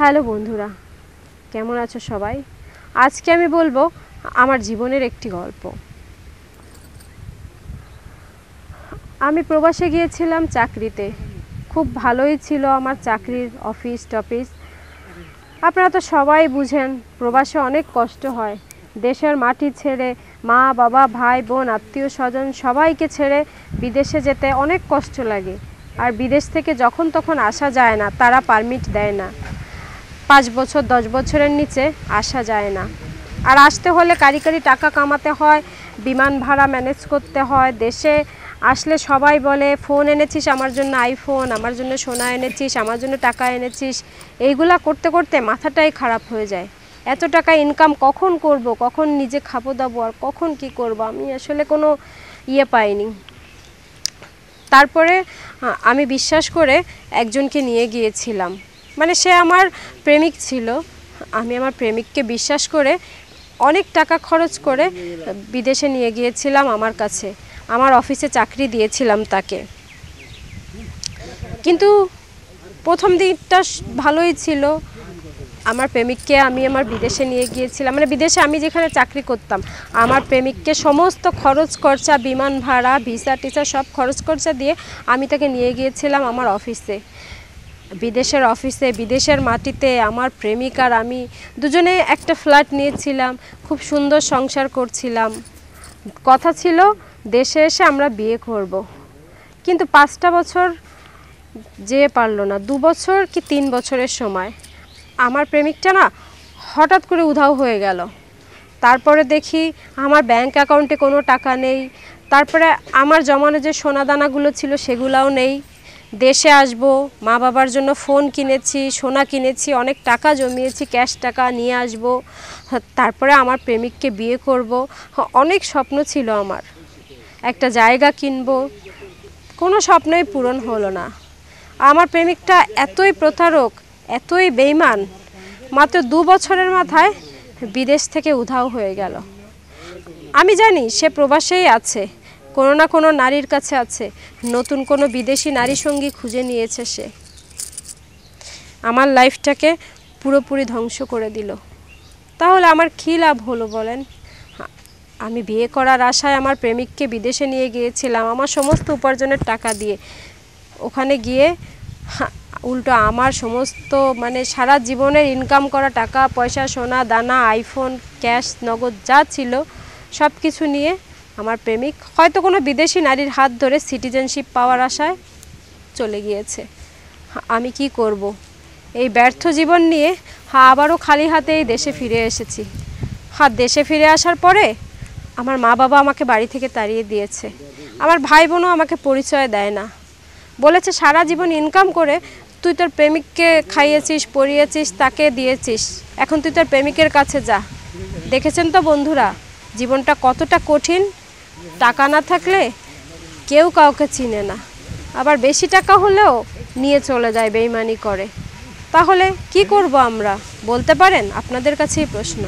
Hello বন্ধুরা, কেমন আছো সবাই? আজকে আমি বলবো আমার জীবনের একটি গল্প। আমি প্রবাসে গিয়েছিলাম চাকরিতে। খুব ভালোই ছিল আমার চাকরির অফিস টফিস। আপনারা তো সবাই বুঝেন, প্রবাসে অনেক কষ্ট হয়। দেশের মাটি ছেড়ে মা বাবা ভাই বোন আত্মীয় স্বজন সবাইকে ছেড়ে বিদেশে যেতে অনেক কষ্ট লাগে। আর বিদেশ থেকে যখন তখন আসা যায় না, তারা পারমিট দেয় না। 5 বছর 10 বছরের নিচে আসা যায় না। আর আসতে হলে কারি টাকা কামাতে হয়, বিমান ভাড়া ম্যানেজ করতে হয়। দেশে আসলে সবাই বলে, ফোন এনেছিস আমার জন্য, আইফোন, আমার জন্য সোনা এনেছিস, আমার জন্য টাকা এনেছিস। এইগুলা করতে করতে মাথাটাই খারাপ হয়ে যায়। এত টাকা ইনকাম কখন করব, কখন নিজে খাবো দাবো, আর কখন কি করব, আমি আসলে কোনো পাইনি। তারপরে আমি বিশ্বাস করে একজনকে নিয়ে গিয়েছিলাম। মানে সে আমার প্রেমিক ছিল। আমি আমার প্রেমিককে বিশ্বাস করে অনেক টাকা খরচ করে বিদেশে নিয়ে গিয়েছিলাম আমার কাছে। আমার অফিসে চাকরি দিয়েছিলাম তাকে। কিন্তু প্রথম দিকটা ভালোই ছিল। আমার প্রেমিককে আমি আমার বিদেশে নিয়ে গিয়েছিলাম, মানে বিদেশে আমি যেখানে চাকরি করতাম, আমার প্রেমিককে সমস্ত খরচ খরচা, বিমান ভাড়া, ভিসা টিসা সব খরচ খরচা দিয়ে আমি তাকে নিয়ে গিয়েছিলাম আমার অফিসে। বিদেশের অফিসে, বিদেশের মাটিতে আমার প্রেমিক আর আমি দুজনে একটা ফ্ল্যাট নিয়েছিলাম। খুব সুন্দর সংসার করছিলাম। কথা ছিল দেশে এসে আমরা বিয়ে করব। কিন্তু 5টা বছর যেয়ে পারলো না। 2 বছর কি 3 বছরের সময় আমার প্রেমিকটা না হঠাৎ করে উধাও হয়ে গেল। তারপরে দেখি আমার ব্যাংক অ্যাকাউন্টে কোনো টাকা নেই। তারপরে আমার জমানো যে সোনা দানাগুলো ছিল সেগুলাও নেই। দেশে আসবো, মা বাবার জন্য ফোন কিনেছি, সোনা কিনেছি, অনেক টাকা জমিয়েছি, ক্যাশ টাকা নিয়ে আসবো। তারপরে আমার প্রেমিককে বিয়ে করব। অনেক স্বপ্ন ছিল আমার, একটা জায়গা কিনবো। কোনো স্বপ্নই পূরণ হলো না। আমার প্রেমিকটা এতই প্রতারক, এতই বেইমান, মাত্র 2 বছরের মাথায় বিদেশ থেকে উধাও হয়ে গেল। আমি জানি সে প্রবাসেই আছে, কোনো না কোনো নারীর কাছে আছে, নতুন কোনো বিদেশি নারী সঙ্গী খুঁজে নিয়েছে সে। আমার লাইফটাকে পুরোপুরি ধ্বংস করে দিল। তাহলে আমার কী লাভ হলো বলেন? আমি বিয়ে করার আশায় আমার প্রেমিককে বিদেশে নিয়ে গিয়েছিলাম আমার সমস্ত উপার্জনের টাকা দিয়ে। ওখানে গিয়ে উল্টো আমার সমস্ত, মানে সারা জীবনের ইনকাম করা টাকা পয়সা, সোনা দানা, আইফোন, ক্যাশ, নগদ যা ছিল সব কিছু নিয়ে আমার প্রেমিক হয়তো কোনো বিদেশি নারীর হাত ধরে সিটিজেনশিপ পাওয়ার আশায় চলে গিয়েছে। আমি কি করব? এই ব্যর্থ জীবন নিয়ে আবারও খালি হাতেই দেশে ফিরে এসেছি। দেশে ফিরে আসার পরে আমার মা বাবা আমাকে বাড়ি থেকে তাড়িয়ে দিয়েছে। আমার ভাই বোনও আমাকে পরিচয় দেয় না। বলেছে সারা জীবন ইনকাম করে তুই তোর প্রেমিককে খাইয়েছিস, পরিয়েছিস, তাকে দিয়েছিস, এখন তুই তোর প্রেমিকের কাছে যা। দেখেছেন তো বন্ধুরা, জীবনটা কতটা কঠিন। টাকা না থাকলে কেউ কাউকে চিনে না, আবার বেশি টাকা হলেও নিয়ে চলে যায়, বেইমানি করে। তাহলে কি করব আমরা, বলতে পারেন? আপনাদের কাছেই প্রশ্ন।